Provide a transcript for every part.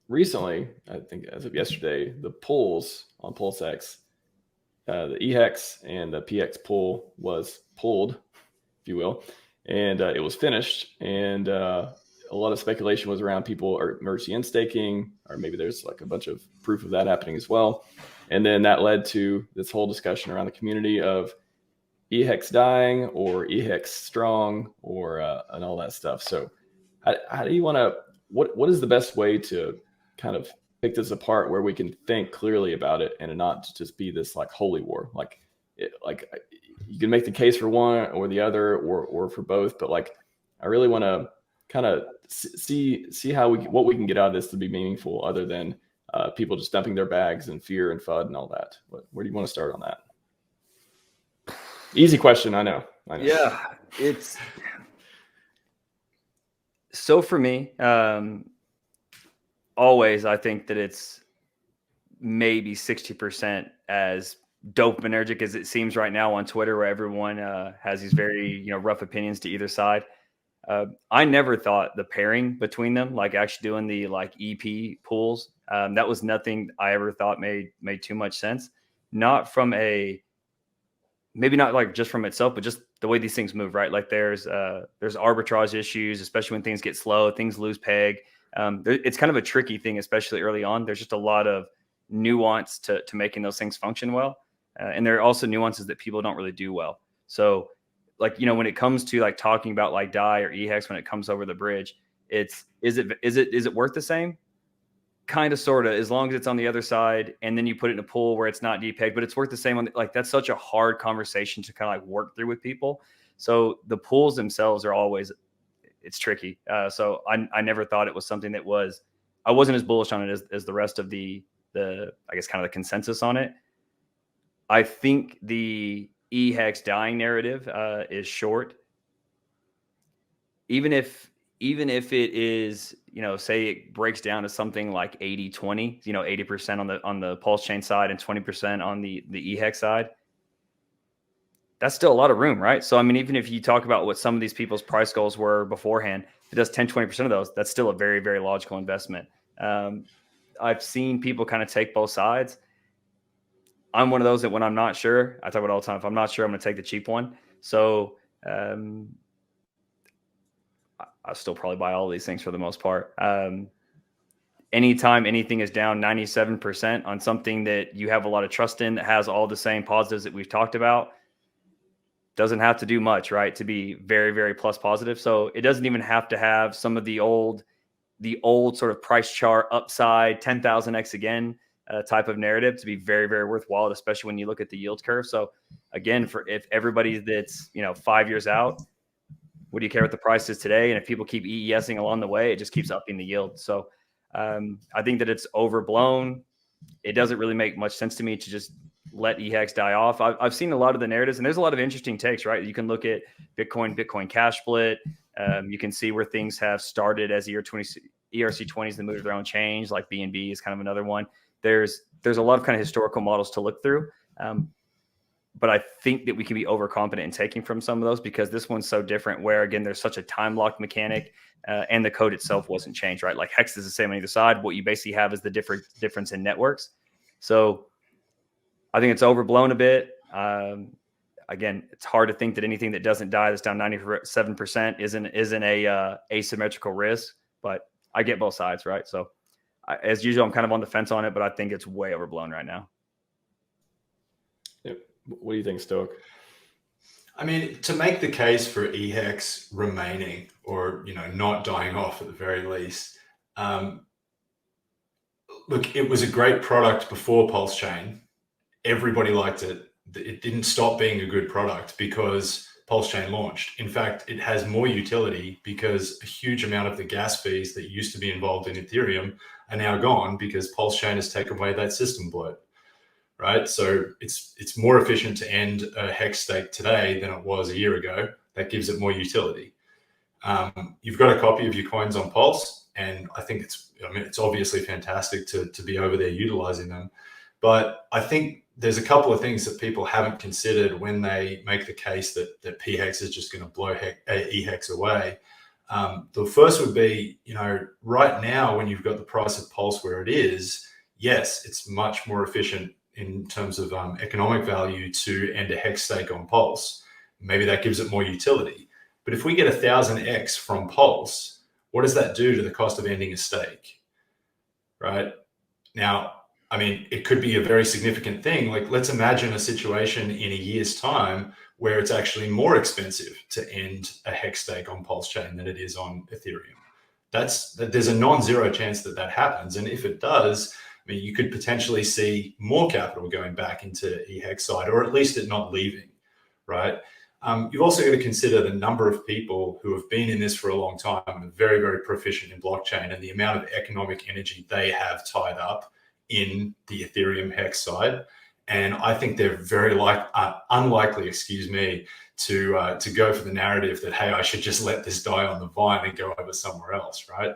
recently, I think as of yesterday, the pulls on PulseX, the E-hex and the PX pull was pulled, if you will, and it was finished. And a lot of speculation was around people are merging and staking, or maybe there's like a bunch of proof of that happening as well. And then that led to this whole discussion around the community of E-hex dying or E-hex strong, or and all that stuff. So how do you want to, what is the best way to kind of pick this apart where we can think clearly about it and not just be this like holy war? Like you can make the case for one or the other, or for both, but like I really want to kind of see how what we can get out of this to be meaningful, other than people just dumping their bags and fear and FUD and all that. Where do you want to start on that? Easy question, I know. Yeah, it's so for me, always I think that it's maybe 60% as dopaminergic as it seems right now on Twitter, where everyone has these very rough opinions to either side. I never thought the pairing between them, like actually doing the like EP pools, that was nothing I ever thought made too much sense. Not from a, maybe not like just from itself, but just the way these things move, right? Like there's arbitrage issues, especially when things get slow, things lose peg. It's kind of a tricky thing, especially early on. There's just a lot of nuance to making those things function well. And there are also nuances that people don't really do well. So like, when it comes to like talking about like DAI or E-hex, when it comes over the bridge, is it worth the same? Kind of, sort of, as long as it's on the other side, and then you put it in a pool where it's not depegged, but it's worth the same on like, that's such a hard conversation to kind of like work through with people. So the pools themselves are always, it's tricky. So I never thought it was something that I wasn't as bullish on it as the rest of the I guess kind of the consensus on it. I think the E-hex dying narrative is short. Even if it is, say it breaks down to something like 80-20, 80% on the PulseChain side and 20% on the E-hex side, that's still a lot of room, right? So, I mean, even if you talk about what some of these people's price goals were beforehand, if it does 10-20% of those, that's still a very, very logical investment. I've seen people kind of take both sides. I'm one of those that when I'm not sure, I talk about it all the time. If I'm not sure, I'm going to take the cheap one. So I'll still probably buy all these things for the most part. Anytime anything is down 97% on something that you have a lot of trust in, that has all the same positives that we've talked about, doesn't have to do much, right, to be very, very plus positive. So it doesn't even have to have some of the old sort of price chart upside 10,000x again type of narrative to be very, very worthwhile, especially when you look at the yield curve. So again, if everybody that's 5 years out, what do you care what the price is today? And if people keep EESing along the way, it just keeps upping the yield. So I think that it's overblown. It doesn't really make much sense to me to just let E-hex die off. I've seen a lot of the narratives, and there's a lot of interesting takes, right? You can look at Bitcoin cash split. You can see where things have started as ERC20s that moved their own change, like BNB is kind of another one. There's a lot of kind of historical models to look through. But I think that we can be overconfident in taking from some of those, because this one's so different, where again, there's such a time locked mechanic and the code itself wasn't changed, right? Like hex is the same on either side. What you basically have is the difference in networks. So I think it's overblown a bit. Again, it's hard to think that anything that doesn't die, that's down 97%, isn't a asymmetrical risk, but I get both sides, right? So as usual, I'm kind of on the fence on it, but I think it's way overblown right now. Yep. What do you think, Stoic? I mean, to make the case for E-hex remaining, or not dying off at the very least, look, it was a great product before PulseChain. Everybody liked it. It didn't stop being a good product because PulseChain launched. In fact, it has more utility because a huge amount of the gas fees that used to be involved in Ethereum are now gone because PulseChain has taken away that system bloat. Right, so it's more efficient to end a hex stake today than it was a year ago. That gives it more utility. You've got a copy of your coins on Pulse, and I think it's obviously fantastic to be over there utilizing them. But I think there's a couple of things that people haven't considered when they make the case that P-hex is just going to blow E-hex away. The first would be, right now when you've got the price of Pulse where it is, yes, it's much more efficient in terms of economic value to end a hex stake on Pulse. Maybe that gives it more utility. But if we get 1000x from Pulse, what does that do to the cost of ending a stake? Right? Now, I mean, it could be a very significant thing. Like, let's imagine a situation in a year's time where it's actually more expensive to end a hex stake on PulseChain than it is on Ethereum. There's a non-zero chance that that happens. And if it does, I mean, you could potentially see more capital going back into E-hex side, or at least it not leaving, right? You've also got to consider the number of people who have been in this for a long time and are very, very proficient in blockchain, and the amount of economic energy they have tied up in the Ethereum hex side. And I think they're very unlikely, to go for the narrative that, hey, I should just let this die on the vine and go over somewhere else, right?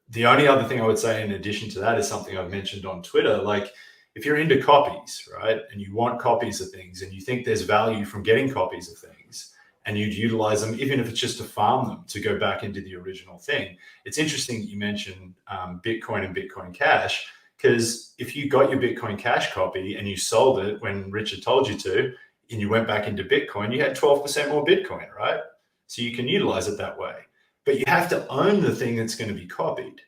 The only other thing I would say in addition to that is something I've mentioned on Twitter. Like, if you're into copies, right, and you want copies of things and you think there's value from getting copies of things, and you'd utilize them, even if it's just to farm them to go back into the original thing. It's interesting that you mentioned Bitcoin and Bitcoin Cash, because if you got your Bitcoin Cash copy and you sold it when Richard told you to, and you went back into Bitcoin, you had 12% more Bitcoin, right? So you can utilize it that way. But you have to own the thing that's going to be copied.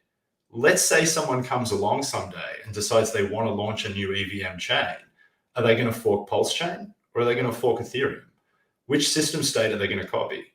Let's say someone comes along someday and decides they want to launch a new EVM chain. Are they going to fork PulseChain, or are they going to fork Ethereum? Which system state are they going to copy?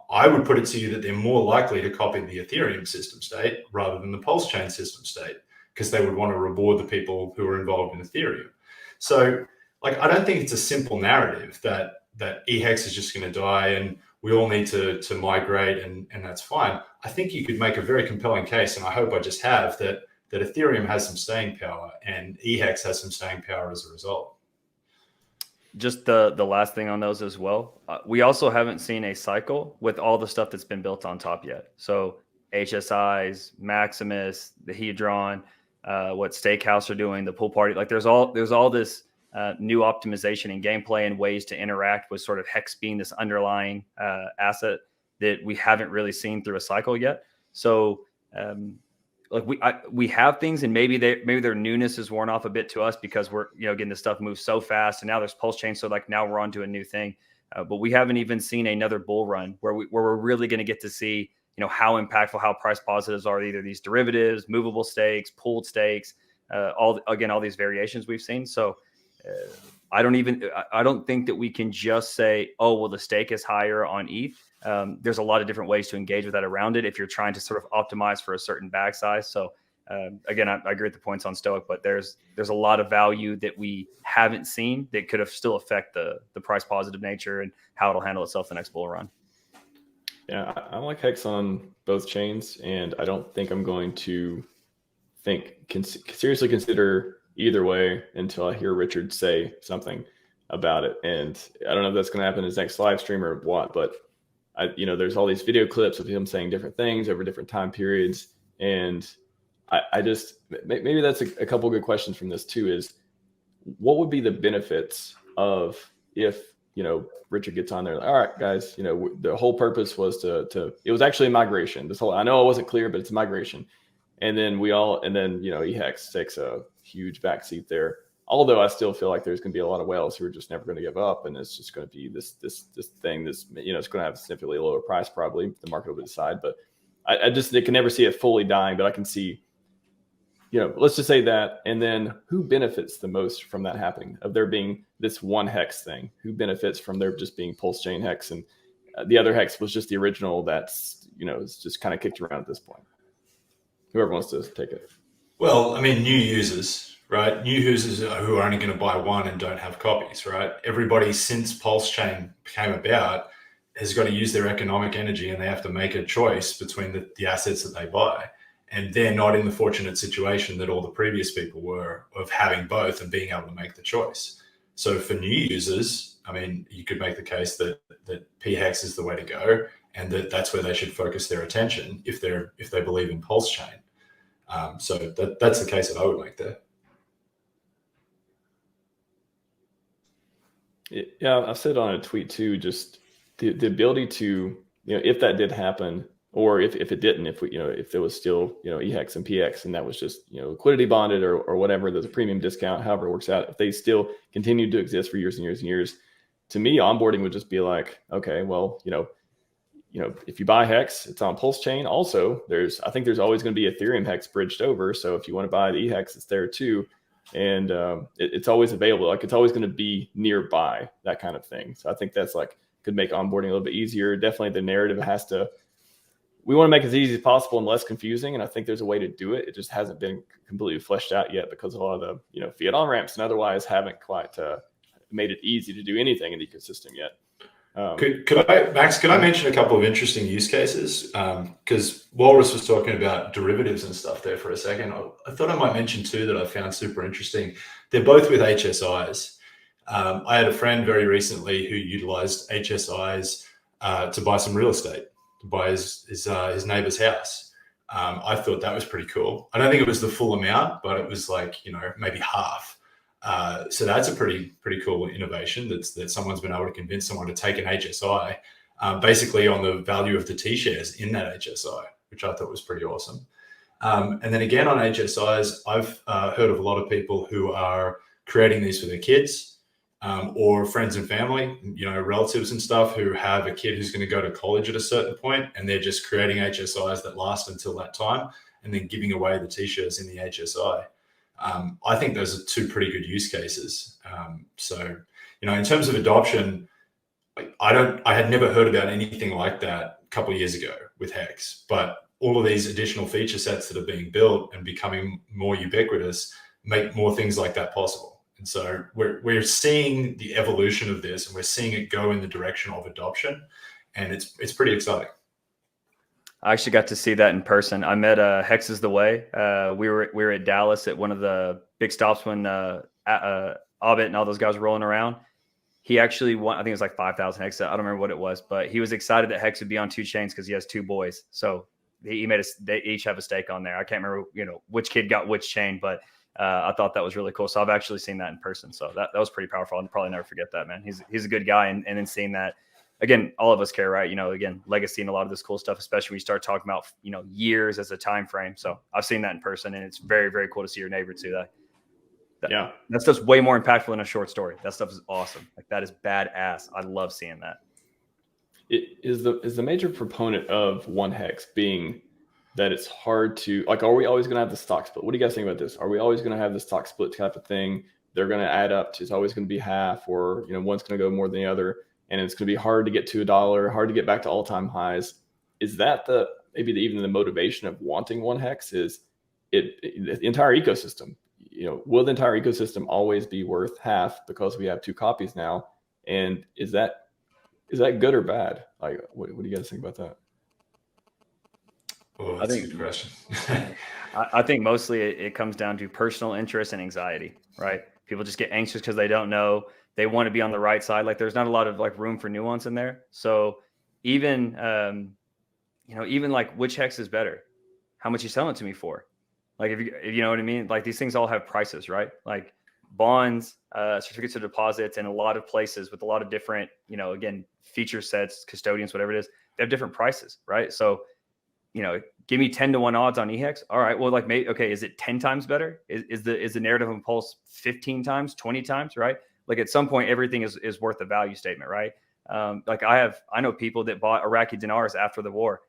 I would put it to you that they're more likely to copy the Ethereum system state rather than the PulseChain system state, because they would want to reward the people who are involved in Ethereum. So, like, I don't think it's a simple narrative that E-hex is just going to die and we all need to migrate and that's fine. I think you could make a very compelling case, and I hope I just have, that Ethereum has some staying power and E-hex has some staying power as a result. Just the last thing on those as well. We also haven't seen a cycle with all the stuff that's been built on top yet. So HSIs, Maximus, the Hedron, what Stakehouse are doing, the pool party, like there's all this new optimization and gameplay and ways to interact with sort of hex being this underlying asset that we haven't really seen through a cycle yet. So like we have things, and maybe their newness is worn off a bit to us because we're, again, this stuff moves so fast, and now there's PulseChain. So like now we're on to a new thing, but we haven't even seen another bull run where we're really going to get to see, how impactful, how price positives are either these derivatives, movable stakes, pooled stakes, all these variations we've seen. So I don't think that we can just say, oh, well, the stake is higher on ETH. There's a lot of different ways to engage with that around it if you're trying to sort of optimize for a certain bag size. So again, I agree with the points on Stoic, but there's a lot of value that we haven't seen that could have still affect the price positive nature and how it'll handle itself the next bull run. Yeah, I like hex on both chains, and I don't think I'm going to seriously consider either way until I hear Richard say something about it. And I don't know if that's going to happen in his next live stream or what, but there's all these video clips of him saying different things over different time periods. And I just, maybe that's a couple good questions from this too, is what would be the benefits of if, Richard gets on there, all right, guys, the whole purpose was to it was actually a migration. I know it wasn't clear, but it's a migration. And then E-hex takes a huge backseat there. Although I still feel like there's going to be a lot of whales who are just never going to give up, and it's just going to be this thing. It's going to have a significantly lower price probably. The market will decide, but I can never see it fully dying. But I can see, let's just say that, and then who benefits the most from that happening? Of there being this one hex thing, who benefits from there just being PulseChain hex, and the other hex was just the original that's it's just kind of kicked around at this point. Whoever wants to take it. Well, I mean, new users, right? New users who are only going to buy one and don't have copies, right? Everybody since PulseChain came about has got to use their economic energy, and they have to make a choice between the assets that they buy. And they're not in the fortunate situation that all the previous people were, of having both and being able to make the choice. So for new users, I mean, you could make the case that P-hex is the way to go, and that's where they should focus their attention if they believe in PulseChain. So that's the case that I would make there. Yeah, I've said on a tweet too, just the ability to if that did happen, or if it didn't, if we, if there was still, E-hex and PX, and that was just, liquidity bonded or whatever, there's a premium discount, however it works out, if they still continued to exist for years and years and years, to me, onboarding would just be like, okay, well, if you buy hex, it's on PulseChain. Also, I think there's always going to be Ethereum hex bridged over. So if you want to buy the E-hex, it's there too. And it's always available. Like, it's always going to be nearby, that kind of thing. So I think that's could make onboarding a little bit easier. Definitely the narrative we want to make it as easy as possible and less confusing. And I think there's a way to do it. It just hasn't been completely fleshed out yet, because a lot of the, fiat on-ramps and otherwise haven't quite made it easy to do anything in the ecosystem yet. Max, could I mention a couple of interesting use cases? Because Walrus was talking about derivatives and stuff there for a second. I thought I might mention two that I found super interesting. They're both with HSIs. I had a friend very recently who utilized HSIs to buy some real estate, to buy his neighbor's house. I thought that was pretty cool. I don't think it was the full amount, but it was maybe half. So that's a pretty cool innovation that someone's been able to convince someone to take an HSI, basically on the value of the T-shares in that HSI, which I thought was pretty awesome. And then again on HSIs, I've heard of a lot of people who are creating these for their kids, or friends and family, relatives and stuff, who have a kid who's going to go to college at a certain point, and they're just creating HSIs that last until that time, and then giving away the T-shares in the HSI. I think those are two pretty good use cases. So, in terms of adoption, I had never heard about anything like that a couple of years ago with Hex, but all of these additional feature sets that are being built and becoming more ubiquitous make more things like that possible. And so we're seeing the evolution of this, and we're seeing it go in the direction of adoption, and it's pretty exciting. I actually got to see that in person. I met Hex is the Way. We were at Dallas at one of the big stops when Orbit and all those guys were rolling around. He actually won, I think it was like 5,000 Hex. I don't remember what it was, but he was excited that Hex would be on two chains because he has two boys. So they each have a stake on there. I can't remember, which kid got which chain, but I thought that was really cool. So I've actually seen that in person. So that was pretty powerful. I'll probably never forget that, man. He's a good guy. And then seeing that, again, all of us care, right? Again, legacy and a lot of this cool stuff, especially when you start talking about, years as a time frame. So I've seen that in person, and it's very, very cool to see your neighbor too. That stuff's way more impactful than a short story. That stuff is awesome. That is badass. I love seeing that. It is the major proponent of one hex being that it's hard to, are we always going to have the stock split? What do you guys think about this? Are we always going to have the stock split type of thing? They're going to add up to, it's always going to be half, or, one's going to go more than the other. And it's going to be hard to get to $1, hard to get back to all-time highs. Is that even the motivation of wanting one hex? Is the entire ecosystem? Will the entire ecosystem always be worth half because we have two copies now? And is that good or bad? What do you guys think about that? Oh, that's a good question. I think mostly it comes down to personal interest and anxiety, right? People just get anxious because they don't know. They want to be on the right side. There's not a lot of room for nuance in there. So even, even which hex is better, how much you selling it to me for? If you know what I mean? These things all have prices, right? Bonds, certificates of deposits, and a lot of places with a lot of different, again, feature sets, custodians, whatever it is, they have different prices, right? So, give me 10-1 odds on E-hex. All right. Well, okay, is it 10 times better? Is the narrative of Pulse 15 times, 20 times, right? At some point, everything is worth a value statement, right? I know people that bought Iraqi dinars after the war,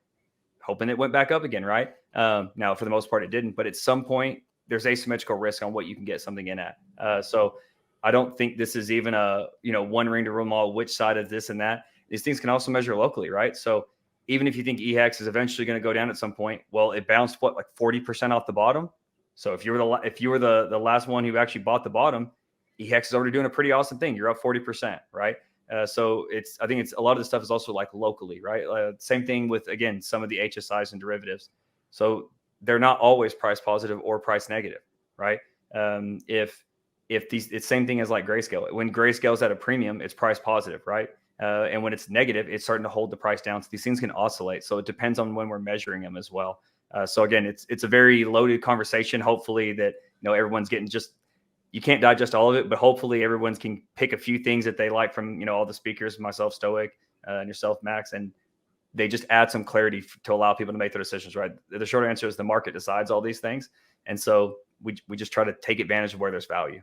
hoping it went back up again, right? Now, for the most part, it didn't. But at some point, there's asymmetrical risk on what you can get something in at. So I don't think this is even a one ring to rule them all, which side of this and that. These things can also measure locally, right? So even if you think E-hex is eventually going to go down at some point, well, it bounced 40% off the bottom. So if you were the last one who actually bought the bottom, E-hex is already doing a pretty awesome thing. You're up 40%, right? So I think it's a lot of the stuff is also locally, right? Same thing with, again, some of the HSIs and derivatives. So they're not always price positive or price negative, right? It's same thing as Grayscale. When Grayscale is at a premium, it's price positive, right? And when it's negative, it's starting to hold the price down. So these things can oscillate. So it depends on when we're measuring them as well. So again, it's a very loaded conversation. Hopefully that, everyone's getting you can't digest all of it, but hopefully everyone can pick a few things that they like from, all the speakers, myself, Stoic, and yourself, Max, and they just add some clarity to allow people to make their decisions, right? The short answer is the market decides all these things. And so we just try to take advantage of where there's value.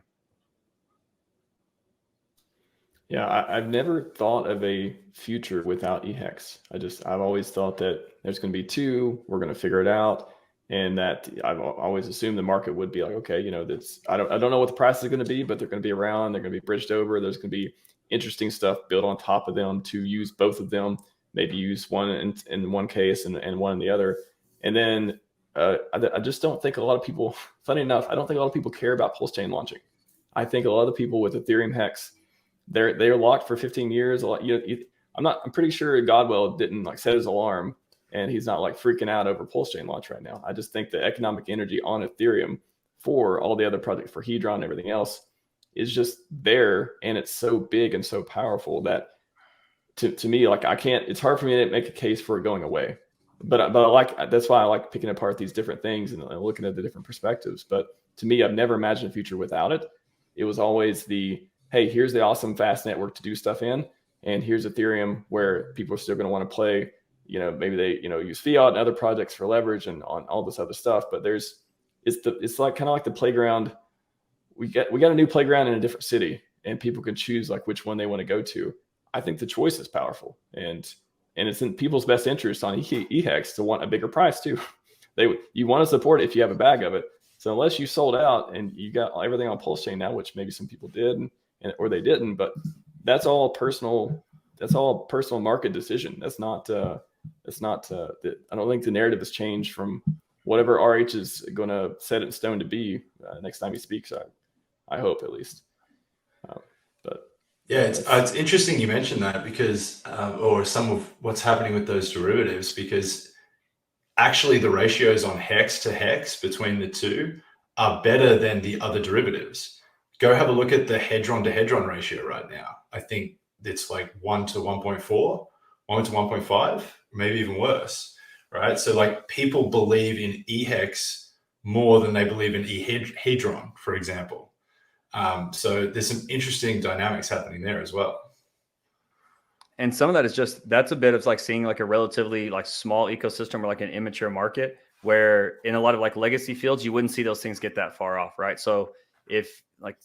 Yeah, I've never thought of a future without E-hex. I've always thought that there's going to be two, we're going to figure it out. And that I've always assumed the market would be like, okay, you know, I don't know what the price is going to be, but they're going to be around, they're going to be bridged over. There's going to be interesting stuff built on top of them to use both of them, maybe use one in one case and one in the other. And then I just don't think a lot of people, funny enough, I don't think a lot of people care about PulseChain launching. I think a lot of the people with Ethereum hex, they're locked for 15 years. I'm pretty sure Godwell didn't like set his alarm and he's not like freaking out over PulseChain launch right now. I just think the economic energy on Ethereum for all the other projects, for Hedron and everything else, is just there, and it's so big and so powerful that to me, like it's hard for me to make a case for it going away. But that's why I like picking apart these different things and looking at the different perspectives. But to me, I've never imagined a future without it. It was always hey, here's the awesome fast network to do stuff in, and here's Ethereum where people are still going to want to play. You know, maybe they, use fiat and other projects for leverage and on all this other stuff. But it's like kind of like the playground. We got a new playground in a different city, and people can choose like which one they want to go to. I think the choice is powerful, and it's in people's best interest on E-hex to want a bigger price too. You want to support it if you have a bag of it. So unless you sold out and you got everything on PulseChain now, which maybe some people did or they didn't, but that's all personal. That's all personal market decision. That's not. I don't think the narrative has changed from whatever RH is going to set it in stone to be next time he speaks. I hope at least. But yeah, it's interesting you mentioned that because, or some of what's happening with those derivatives, because actually the ratios on hex to hex between the two are better than the other derivatives. Go have a look at the hedron to hedron ratio right now. I think it's like 1 to 1.4, 1 to 1.5, maybe even worse, right? So like people believe in E-hex more than they believe in E-hedron, for example. So there's some interesting dynamics happening there as well. And some of that is that's a bit of like seeing like a relatively like small ecosystem or like an immature market where in a lot of like legacy fields, you wouldn't see those things get that far off, right? So if like,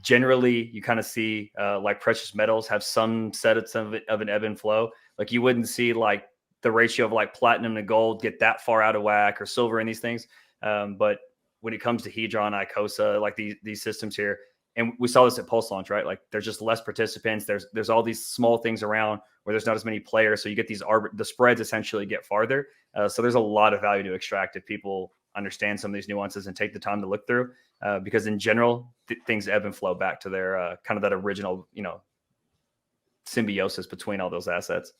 generally you kind of see like precious metals have some set of an ebb and flow. Like you wouldn't see like the ratio of like platinum to gold get that far out of whack, or silver and these things. But when it comes to Hedron, Icosa, like these systems here, and we saw this at Pulse launch, right? Like there's just less participants. There's all these small things around where there's not as many players. So you get the spreads essentially get farther. So there's a lot of value to extract if people understand some of these nuances and take the time to look through, because in general, things ebb and flow back to their kind of that original, symbiosis between all those assets.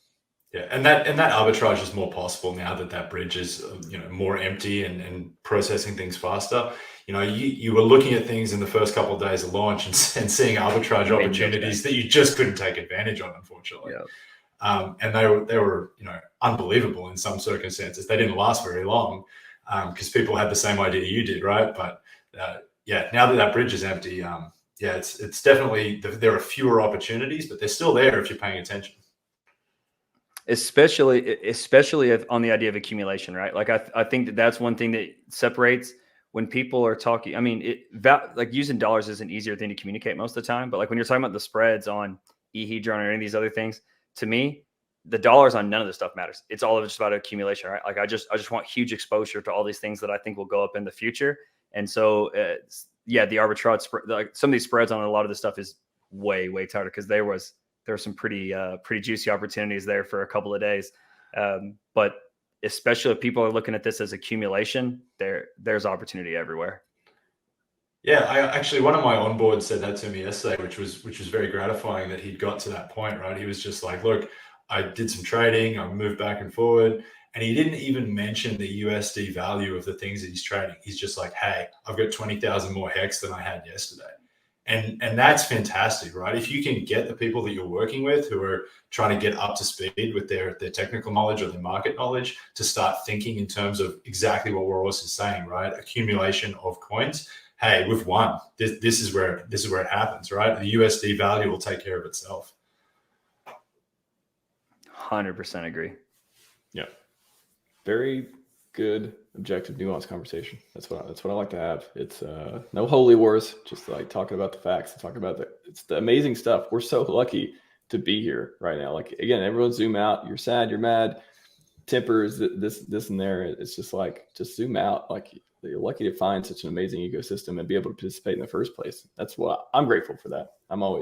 Yeah, and that arbitrage is more possible now that bridge is more empty and processing things faster. You were looking at things in the first couple of days of launch and seeing arbitrage opportunities that you just couldn't take advantage of, unfortunately. Yeah. And they were unbelievable in some circumstances. They didn't last very long because people had the same idea you did, right? But now that bridge is empty, it's definitely there are fewer opportunities, but they're still there if you're paying attention. Especially on the idea of accumulation, right? Like I think that's one thing that separates when people are talking. I mean, like using dollars is an easier thing to communicate most of the time, but like when you're talking about the spreads on E-hedron or any of these other things, to me, the dollars on none of this stuff matters. It's all just about accumulation, right? Like I just want huge exposure to all these things that I think will go up in the future. And so, the arbitrage spread, like some of these spreads on a lot of this stuff is way, way tighter because there were some pretty juicy opportunities there for a couple of days. But especially if people are looking at this as accumulation, there's opportunity everywhere. Yeah, one of my onboards said that to me yesterday, which was very gratifying that he'd got to that point, right? He was just like, look, I did some trading, I moved back and forward, and he didn't even mention the USD value of the things that he's trading. He's just like, hey, I've got 20,000 more hex than I had yesterday. And that's fantastic, right? If you can get the people that you're working with who are trying to get up to speed with their technical knowledge or their market knowledge to start thinking in terms of exactly what we're also saying, right? Accumulation of coins. Hey, we've won. This is where it happens, right? The USD value will take care of itself. 100% agree. very good, objective, nuanced conversation. That's what I like to have. It's no holy wars, just like talking about the facts and talking about it's the amazing stuff. We're so lucky to be here right now. Like, again, everyone zoom out. You're sad, you're mad, tempers, this and there. It's just like, just zoom out. Like, you're lucky to find such an amazing ecosystem and be able to participate in the first place. That's what I'm grateful for that. I'm always